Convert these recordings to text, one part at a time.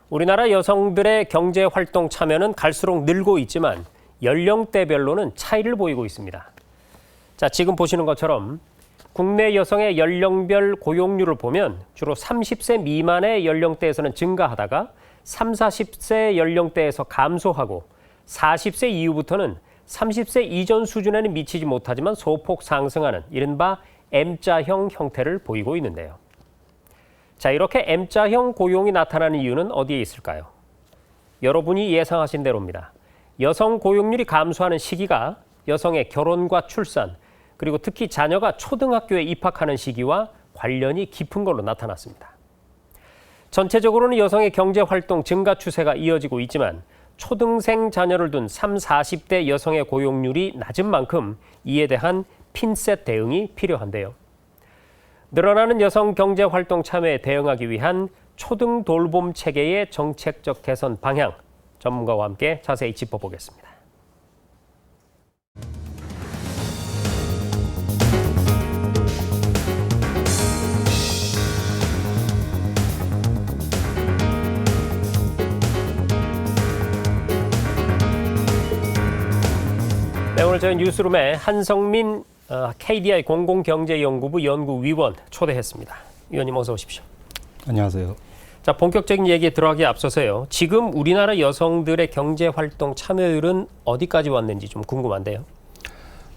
우리나라 여성들의 경제활동 참여는 갈수록 늘고 있지만 연령대별로는 차이를 보이고 있습니다. 자, 지금 보시는 것처럼 국내 여성의 연령별 고용률을 보면 주로 30세 미만의 연령대에서는 증가하다가 30, 40세 연령대에서 감소하고 40세 이후부터는 30세 이전 수준에는 미치지 못하지만 소폭 상승하는 이른바 M자형 형태를 보이고 있는데요. 자, 이렇게 M자형 고용이 나타나는 이유는 어디에 있을까요? 여러분이 예상하신 대로입니다. 여성 고용률이 감소하는 시기가 여성의 결혼과 출산, 그리고 특히 자녀가 초등학교에 입학하는 시기와 관련이 깊은 걸로 나타났습니다. 전체적으로는 여성의 경제활동 증가 추세가 이어지고 있지만 초등생 자녀를 둔 30, 40대 여성의 고용률이 낮은 만큼 이에 대한 핀셋 대응이 필요한데요. 늘어나는 여성 경제활동 참여에 대응하기 위한 초등 돌봄 체계의 정책적 개선 방향, 전문가와 함께 자세히 짚어보겠습니다. 네, 오늘 저희 뉴스룸에 한성민 KDI 공공경제연구부 연구위원 초대했습니다. 위원님 어서 오십시오. 안녕하세요. 자, 본격적인 얘기에 들어가기에 앞서서요. 지금 우리나라 여성들의 경제활동 참여율은 어디까지 왔는지 좀 궁금한데요.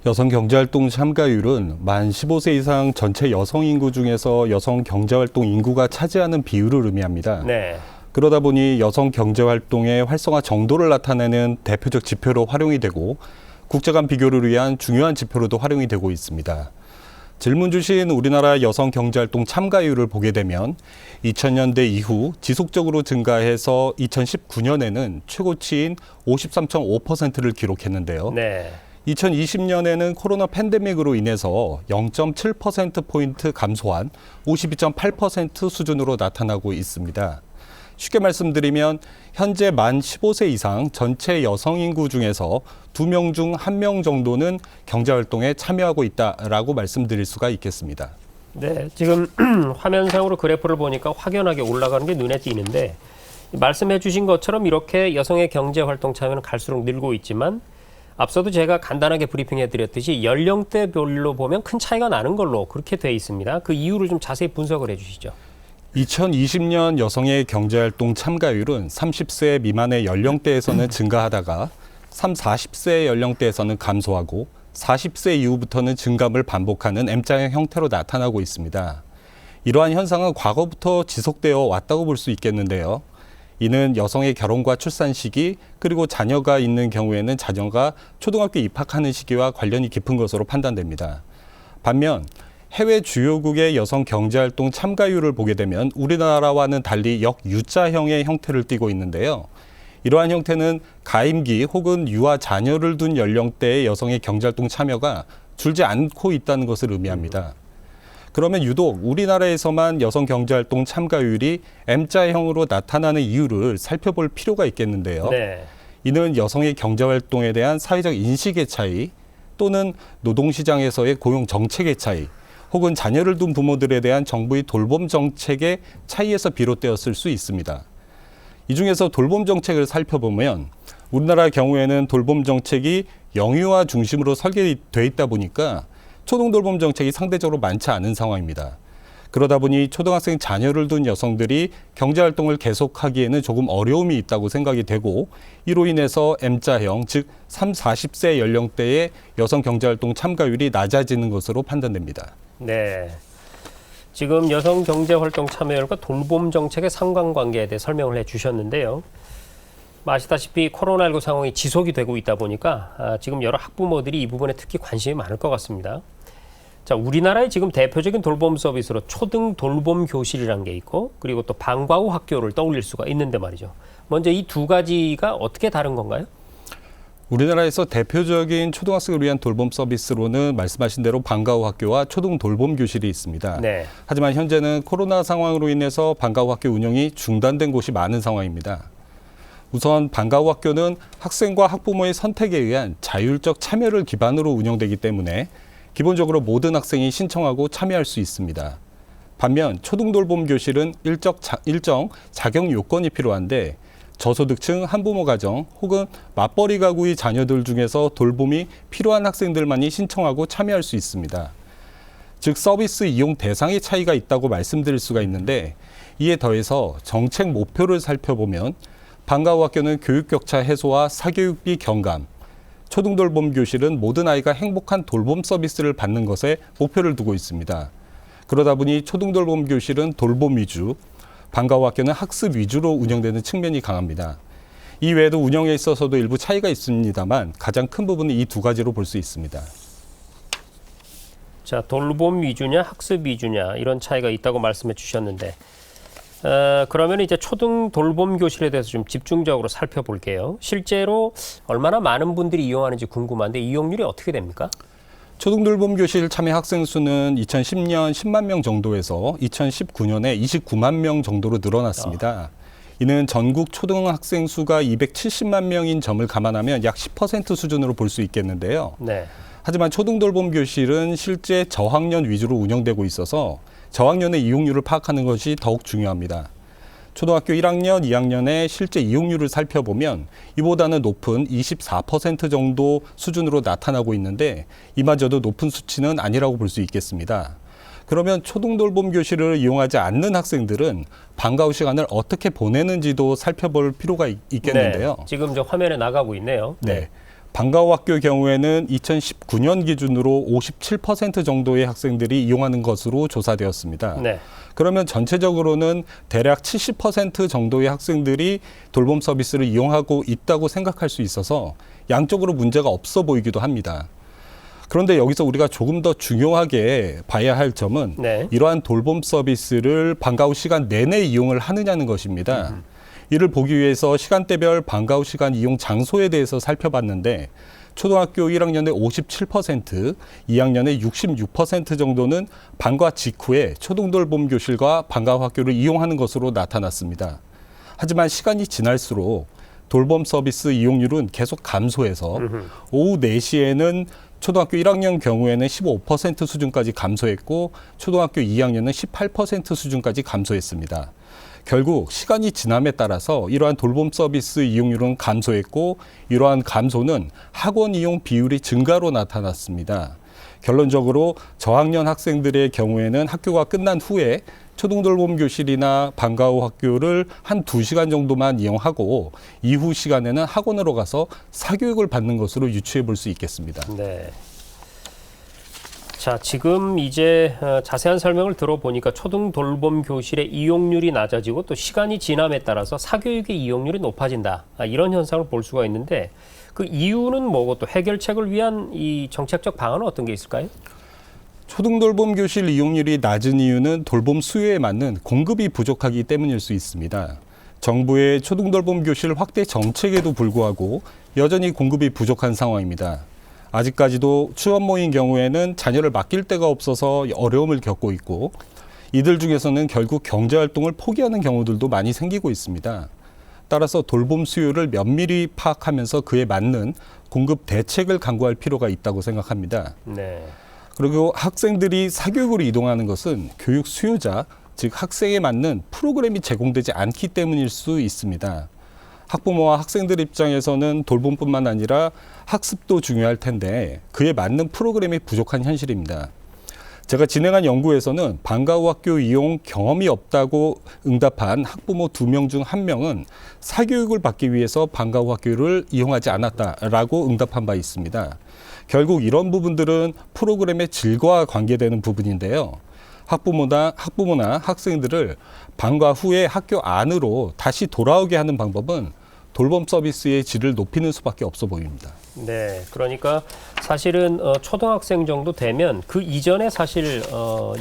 여성 경제활동 참가율은 만 15세 이상 전체 여성 인구 중에서 여성 경제활동 인구가 차지하는 비율을 의미합니다. 네. 그러다 보니 여성 경제활동의 활성화 정도를 나타내는 대표적 지표로 활용이 되고 국제 간 비교를 위한 중요한 지표로도 활용이 되고 있습니다. 질문 주신 우리나라 여성 경제활동 참가율을 보게 되면 2000년대 이후 지속적으로 증가해서 2019년에는 최고치인 53.5%를 기록했는데요. 네. 2020년에는 코로나 팬데믹으로 인해서 0.7%포인트 감소한 52.8% 수준으로 나타나고 있습니다. 쉽게 말씀드리면 현재 만 15세 이상 전체 여성 인구 중에서 2명 중 1명 정도는 경제활동에 참여하고 있다라고 말씀드릴 수가 있겠습니다. 네, 지금 화면상으로 그래프를 보니까 확연하게 올라가는 게 눈에 띄는데 말씀해 주신 것처럼 이렇게 여성의 경제활동 참여는 갈수록 늘고 있지만 앞서도 제가 간단하게 브리핑해 드렸듯이 연령대별로 보면 큰 차이가 나는 걸로 그렇게 돼 있습니다. 그 이유를 좀 자세히 분석을 해 주시죠. 2020년 여성의 경제활동 참가율은 30세 미만의 연령대에서는 증가하다가 30, 40세 연령대에서는 감소하고 40세 이후부터는 증감을 반복하는 M자형 형태로 나타나고 있습니다. 이러한 현상은 과거부터 지속되어 왔다고 볼 수 있겠는데요. 이는 여성의 결혼과 출산 시기 그리고 자녀가 있는 경우에는 자녀가 초등학교 입학하는 시기와 관련이 깊은 것으로 판단됩니다. 반면 해외 주요국의 여성 경제활동 참가율을 보게 되면 우리나라와는 달리 역U자형의 형태를 띠고 있는데요. 이러한 형태는 가임기 혹은 유아 자녀를 둔 연령대의 여성의 경제활동 참여가 줄지 않고 있다는 것을 의미합니다. 그러면 유독 우리나라에서만 여성 경제활동 참가율이 M자형으로 나타나는 이유를 살펴볼 필요가 있겠는데요. 네. 이는 여성의 경제활동에 대한 사회적 인식의 차이 또는 노동시장에서의 고용 정책의 차이 혹은 자녀를 둔 부모들에 대한 정부의 돌봄 정책의 차이에서 비롯되었을 수 있습니다. 이 중에서 돌봄 정책을 살펴보면 우리나라 경우에는 돌봄 정책이 영유아 중심으로 설계되어 있다 보니까 초등 돌봄 정책이 상대적으로 많지 않은 상황입니다. 그러다 보니 초등학생 자녀를 둔 여성들이 경제활동을 계속하기에는 조금 어려움이 있다고 생각이 되고 이로 인해서 M자형, 즉 30, 40세 연령대의 여성 경제활동 참가율이 낮아지는 것으로 판단됩니다. 네. 지금 여성 경제활동 참여율과 돌봄 정책의 상관관계에 대해 설명을 해 주셨는데요. 아시다시피 코로나19 상황이 지속이 되고 있다 보니까 지금 여러 학부모들이 이 부분에 특히 관심이 많을 것 같습니다. 자, 우리나라의 지금 대표적인 돌봄 서비스로 초등 돌봄 교실이라는 게 있고 그리고 또 방과 후 학교를 떠올릴 수가 있는데 말이죠. 먼저 이 두 가지가 어떻게 다른 건가요? 우리나라에서 대표적인 초등학생을 위한 돌봄 서비스로는 말씀하신 대로 방과 후 학교와 초등 돌봄 교실이 있습니다. 네. 하지만 현재는 코로나 상황으로 인해서 방과 후 학교 운영이 중단된 곳이 많은 상황입니다. 우선 방과 후 학교는 학생과 학부모의 선택에 의한 자율적 참여를 기반으로 운영되기 때문에 기본적으로 모든 학생이 신청하고 참여할 수 있습니다. 반면 초등돌봄 교실은 일정 자격 요건이 필요한데 저소득층 한부모 가정 혹은 맞벌이 가구의 자녀들 중에서 돌봄이 필요한 학생들만이 신청하고 참여할 수 있습니다. 즉 서비스 이용 대상의 차이가 있다고 말씀드릴 수가 있는데 이에 더해서 정책 목표를 살펴보면 방과 후 학교는 교육 격차 해소와 사교육비 경감, 초등돌봄 교실은 모든 아이가 행복한 돌봄 서비스를 받는 것에 목표를 두고 있습니다. 그러다 보니 초등돌봄 교실은 돌봄 위주, 방과 후 학교는 학습 위주로 운영되는 측면이 강합니다. 이 외에도 운영에 있어서도 일부 차이가 있습니다만 가장 큰 부분은 이 두 가지로 볼 수 있습니다. 자, 돌봄 위주냐 학습 위주냐 이런 차이가 있다고 말씀해 주셨는데 그러면 이제 초등 돌봄 교실에 대해서 좀 집중적으로 살펴볼게요. 실제로 얼마나 많은 분들이 이용하는지 궁금한데 이용률이 어떻게 됩니까? 초등돌봄 교실 참여 학생 수는 2010년 10만 명 정도에서 2019년에 29만 명 정도로 늘어났습니다. 이는 전국 초등학생 수가 270만 명인 점을 감안하면 약 10% 수준으로 볼 수 있겠는데요. 네. 하지만 초등돌봄 교실은 실제 저학년 위주로 운영되고 있어서 저학년의 이용률을 파악하는 것이 더욱 중요합니다. 초등학교 1학년, 2학년의 실제 이용률을 살펴보면 이보다는 높은 24% 정도 수준으로 나타나고 있는데 이마저도 높은 수치는 아니라고 볼 수 있겠습니다. 그러면 초등돌봄 교실을 이용하지 않는 학생들은 방과 후 시간을 어떻게 보내는지도 살펴볼 필요가 있겠는데요. 네, 지금 저 화면에 나가고 있네요. 네. 방과 후 학교 경우에는 2019년 기준으로 57% 정도의 학생들이 이용하는 것으로 조사되었습니다. 네. 그러면 전체적으로는 대략 70% 정도의 학생들이 돌봄 서비스를 이용하고 있다고 생각할 수 있어서 양쪽으로 문제가 없어 보이기도 합니다. 그런데 여기서 우리가 조금 더 중요하게 봐야 할 점은 네. 이러한 돌봄 서비스를 방과 후 시간 내내 이용을 하느냐는 것입니다. 이를 보기 위해서 시간대별 방과 후 시간 이용 장소에 대해서 살펴봤는데 초등학교 1학년의 57%, 2학년의 66% 정도는 방과 직후에 초등돌봄 교실과 방과 후 학교를 이용하는 것으로 나타났습니다. 하지만 시간이 지날수록 돌봄 서비스 이용률은 계속 감소해서 오후 4시에는 초등학교 1학년 경우에는 15% 수준까지 감소했고 초등학교 2학년은 18% 수준까지 감소했습니다. 결국 시간이 지남에 따라서 이러한 돌봄 서비스 이용률은 감소했고 이러한 감소는 학원 이용 비율이 증가로 나타났습니다. 결론적으로 저학년 학생들의 경우에는 학교가 끝난 후에 초등돌봄 교실이나 방과 후 학교를 한 2시간 정도만 이용하고 이후 시간에는 학원으로 가서 사교육을 받는 것으로 유추해 볼 수 있겠습니다. 네. 자, 지금 이제 자세한 설명을 들어보니까 초등돌봄 교실의 이용률이 낮아지고 또 시간이 지남에 따라서 사교육의 이용률이 높아진다. 이런 현상을 볼 수가 있는데 그 이유는 뭐고 또 해결책을 위한 이 정책적 방안은 어떤 게 있을까요? 초등돌봄 교실 이용률이 낮은 이유는 돌봄 수요에 맞는 공급이 부족하기 때문일 수 있습니다. 정부의 초등돌봄 교실 확대 정책에도 불구하고 여전히 공급이 부족한 상황입니다. 아직까지도 추업모인 경우에는 자녀를 맡길 데가 없어서 어려움을 겪고 있고 이들 중에서는 결국 경제활동을 포기하는 경우들도 많이 생기고 있습니다. 따라서 돌봄 수요를 면밀히 파악하면서 그에 맞는 공급 대책을 강구할 필요가 있다고 생각합니다. 네. 그리고 학생들이 사교육으로 이동하는 것은 교육 수요자, 즉 학생에 맞는 프로그램이 제공되지 않기 때문일 수 있습니다. 학부모와 학생들 입장에서는 돌봄뿐만 아니라 학습도 중요할 텐데 그에 맞는 프로그램이 부족한 현실입니다. 제가 진행한 연구에서는 방과 후 학교 이용 경험이 없다고 응답한 학부모 2명 중 1명은 사교육을 받기 위해서 방과 후 학교를 이용하지 않았다라고 응답한 바 있습니다. 결국 이런 부분들은 프로그램의 질과 관계되는 부분인데요. 학부모나 학생들을 방과 후에 학교 안으로 다시 돌아오게 하는 방법은 돌봄 서비스의 질을 높이는 수밖에 없어 보입니다. 네, 그러니까 사실은 초등학생 정도 되면 그 이전에 사실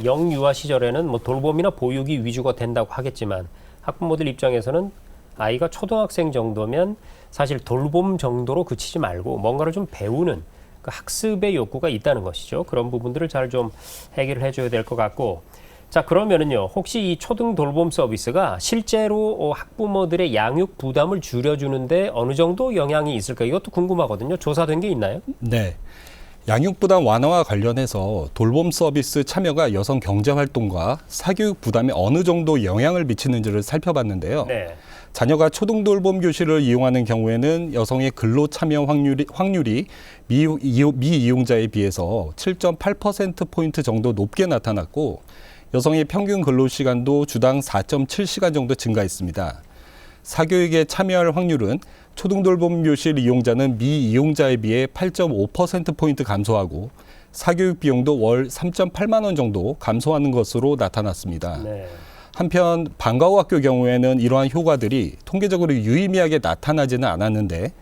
영유아 시절에는 뭐 돌봄이나 보육이 위주가 된다고 하겠지만 학부모들 입장에서는 아이가 초등학생 정도면 사실 돌봄 정도로 그치지 말고 뭔가를 좀 배우는 그 학습의 욕구가 있다는 것이죠. 그런 부분들을 잘 좀 해결을 해줘야 될 것 같고. 자, 그러면은요, 혹시 이 초등 돌봄 서비스가 실제로 학부모들의 양육 부담을 줄여주는데 어느 정도 영향이 있을까? 이것도 궁금하거든요. 조사된 게 있나요? 네. 양육 부담 완화와 관련해서 돌봄 서비스 참여가 여성 경제 활동과 사교육 부담에 어느 정도 영향을 미치는지를 살펴봤는데요. 네. 자녀가 초등돌봄 교실을 이용하는 경우에는 여성의 근로 참여 확률이 미이용자에 비해서 7.8%포인트 정도 높게 나타났고, 여성의 평균 근로시간도 주당 4.7시간 정도 증가했습니다. 사교육에 참여할 확률은 초등돌봄 교실 이용자는 미이용자에 비해 8.5%포인트 감소하고, 사교육 비용도 월 3.8만 원 정도 감소하는 것으로 나타났습니다. 네. 한편 방과후 학교 경우에는 이러한 효과들이 통계적으로 유의미하게 나타나지는 않았는데,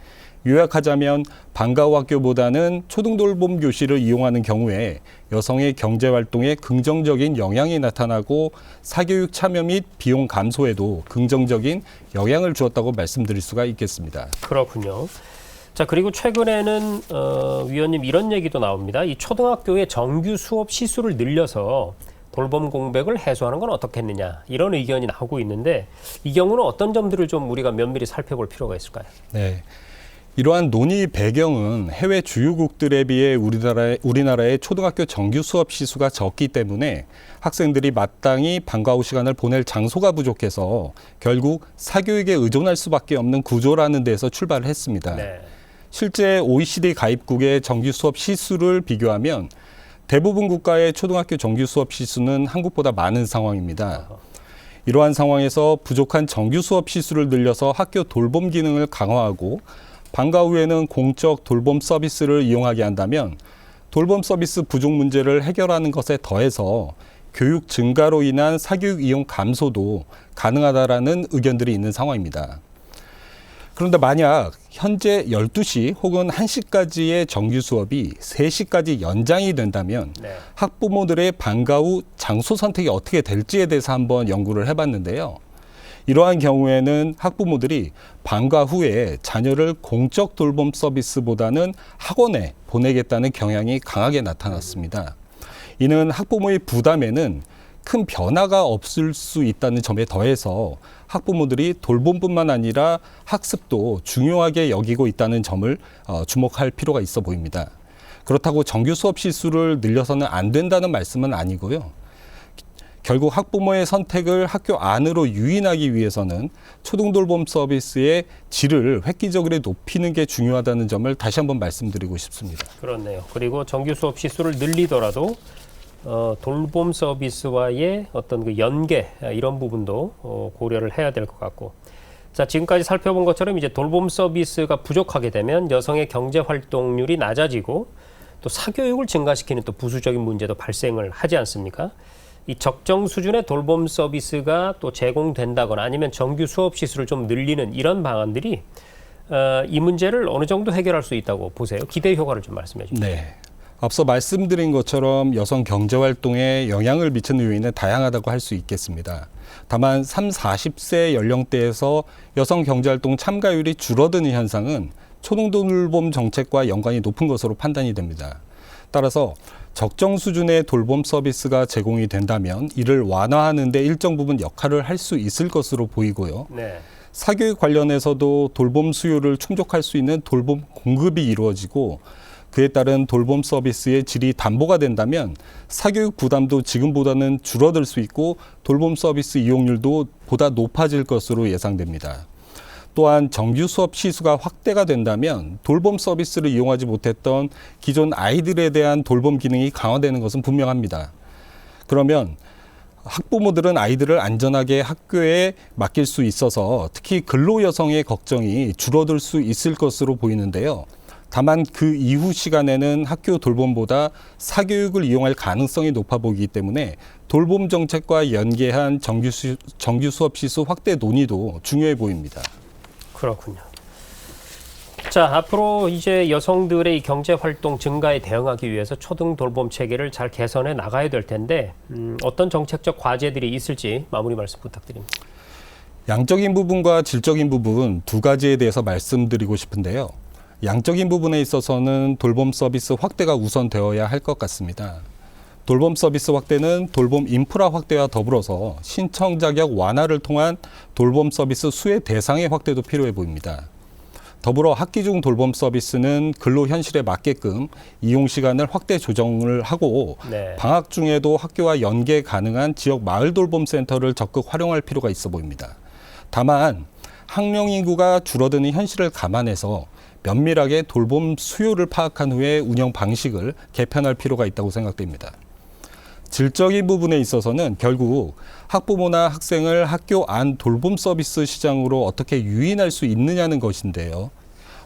요약하자면 방과후 학교보다는 초등돌봄 교실을 이용하는 경우에 여성의 경제활동에 긍정적인 영향이 나타나고 사교육 참여 및 비용 감소에도 긍정적인 영향을 주었다고 말씀드릴 수가 있겠습니다. 그렇군요. 자, 그리고 최근에는 위원님 이런 얘기도 나옵니다. 이 초등학교의 정규 수업 시수를 늘려서 돌봄 공백을 해소하는 건 어떻겠느냐, 이런 의견이 나오고 있는데, 이 경우는 어떤 점들을 좀 우리가 면밀히 살펴볼 필요가 있을까요? 네. 이러한 논의 배경은 해외 주요국들에 비해 우리나라의 초등학교 정규 수업 시수가 적기 때문에 학생들이 마땅히 방과후 시간을 보낼 장소가 부족해서 결국 사교육에 의존할 수밖에 없는 구조라는 데서 출발을 했습니다. 네. 실제 OECD 가입국의 정규 수업 시수를 비교하면 대부분 국가의 초등학교 정규 수업 시수는 한국보다 많은 상황입니다. 이러한 상황에서 부족한 정규 수업 시수를 늘려서 학교 돌봄 기능을 강화하고 방과후에는 공적 돌봄 서비스를 이용하게 한다면 돌봄 서비스 부족 문제를 해결하는 것에 더해서 교육 증가로 인한 사교육 이용 감소도 가능하다라는 의견들이 있는 상황입니다. 그런데 만약 현재 12시 혹은 1시까지의 정규 수업이 3시까지 연장이 된다면 네. 학부모들의 방과후 장소 선택이 어떻게 될지에 대해서 한번 연구를 해봤는데요. 이러한 경우에는 학부모들이 방과 후에 자녀를 공적 돌봄 서비스보다는 학원에 보내겠다는 경향이 강하게 나타났습니다. 이는 학부모의 부담에는 큰 변화가 없을 수 있다는 점에 더해서 학부모들이 돌봄뿐만 아니라 학습도 중요하게 여기고 있다는 점을 주목할 필요가 있어 보입니다. 그렇다고 정규 수업 시수를 늘려서는 안 된다는 말씀은 아니고요. 결국 학부모의 선택을 학교 안으로 유인하기 위해서는 초등돌봄 서비스의 질을 획기적으로 높이는 게 중요하다는 점을 다시 한번 말씀드리고 싶습니다. 그렇네요. 그리고 정규 수업 시수를 늘리더라도 돌봄 서비스와의 어떤 그 연계, 이런 부분도 고려를 해야 될 것 같고, 자, 지금까지 살펴본 것처럼 이제 돌봄 서비스가 부족하게 되면 여성의 경제 활동률이 낮아지고 또 사교육을 증가시키는 또 부수적인 문제도 발생을 하지 않습니까? 이 적정 수준의 돌봄 서비스가 또 제공된다거나 아니면 정규 수업 시수를 좀 늘리는 이런 방안들이 이 문제를 어느 정도 해결할 수 있다고 보세요? 기대 효과를 좀 말씀해 주시죠. 네. 앞서 말씀드린 것처럼 여성 경제활동에 영향을 미치는 요인은 다양하다고 할 수 있겠습니다. 다만 40세 연령대에서 여성 경제활동 참가율이 줄어드는 현상은 초등돌봄 정책과 연관이 높은 것으로 판단이 됩니다. 따라서 적정 수준의 돌봄 서비스가 제공이 된다면 이를 완화하는 데 일정 부분 역할을 할 수 있을 것으로 보이고요. 네. 사교육 관련해서도 돌봄 수요를 충족할 수 있는 돌봄 공급이 이루어지고 그에 따른 돌봄 서비스의 질이 담보가 된다면 사교육 부담도 지금보다는 줄어들 수 있고 돌봄 서비스 이용률도 보다 높아질 것으로 예상됩니다. 또한 정규 수업 시수가 확대가 된다면 돌봄 서비스를 이용하지 못했던 기존 아이들에 대한 돌봄 기능이 강화되는 것은 분명합니다. 그러면 학부모들은 아이들을 안전하게 학교에 맡길 수 있어서 특히 근로 여성의 걱정이 줄어들 수 있을 것으로 보이는데요. 다만 그 이후 시간에는 학교 돌봄보다 사교육을 이용할 가능성이 높아 보이기 때문에 돌봄 정책과 연계한 정규 수업 시수 확대 논의도 중요해 보입니다. 그렇군요. 자, 앞으로 이제 여성들의 이 경제 활동 증가에 대응하기 위해서 초등 돌봄 체계를 잘 개선해 나가야 될 텐데 어떤 정책적 과제들이 있을지 마무리 말씀 부탁드립니다. 양적인 부분과 질적인 부분 두 가지에 대해서 말씀드리고 싶은데요. 양적인 부분에 있어서는 돌봄 서비스 확대가 우선되어야 할 것 같습니다. 돌봄 서비스 확대는 돌봄 인프라 확대와 더불어서 신청 자격 완화를 통한 돌봄 서비스 수혜 대상의 확대도 필요해 보입니다. 더불어 학기 중 돌봄 서비스는 근로 현실에 맞게끔 이용 시간을 확대 조정을 하고 네. 방학 중에도 학교와 연계 가능한 지역 마을 돌봄 센터를 적극 활용할 필요가 있어 보입니다. 다만 학령 인구가 줄어드는 현실을 감안해서 면밀하게 돌봄 수요를 파악한 후에 운영 방식을 개편할 필요가 있다고 생각됩니다. 질적인 부분에 있어서는 결국 학부모나 학생을 학교 안 돌봄 서비스 시장으로 어떻게 유인할 수 있느냐는 것인데요.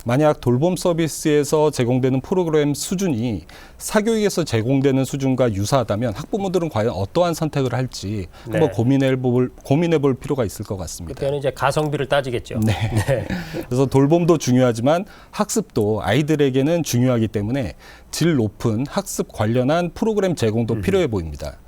만약 돌봄 서비스에서 제공되는 프로그램 수준이 사교육에서 제공되는 수준과 유사하다면 학부모들은 과연 어떠한 선택을 할지 한번 고민해 볼 필요가 있을 것 같습니다. 그때는 이제 가성비를 따지겠죠. 네. 그래서 돌봄도 중요하지만 학습도 아이들에게는 중요하기 때문에 질 높은 학습 관련한 프로그램 제공도 필요해 보입니다.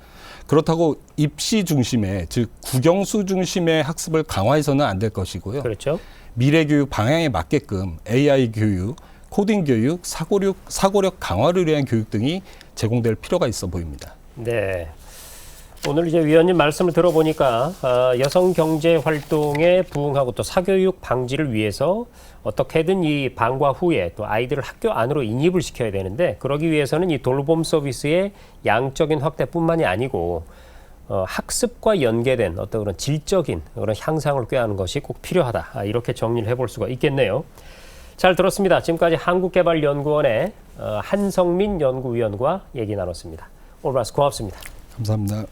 그렇다고 입시 중심의, 즉 국영수 중심의 학습을 강화해서는 안 될 것이고요. 그렇죠. 미래 교육 방향에 맞게끔 AI 교육, 코딩 교육, 사고력 강화를 위한 교육 등이 제공될 필요가 있어 보입니다. 네. 오늘 이제 위원님 말씀을 들어보니까 여성 경제 활동에 부응하고 또 사교육 방지를 위해서 어떻게든 이 방과 후에 또 아이들을 학교 안으로 인입을 시켜야 되는데 그러기 위해서는 이 돌봄 서비스의 양적인 확대뿐만이 아니고 학습과 연계된 어떤 그런 질적인 그런 향상을 꾀하는 것이 꼭 필요하다. 이렇게 정리를 해볼 수가 있겠네요. 잘 들었습니다. 지금까지 한국개발연구원의 한성민 연구위원과 얘기 나눴습니다. 오늘 말씀 고맙습니다. 감사합니다.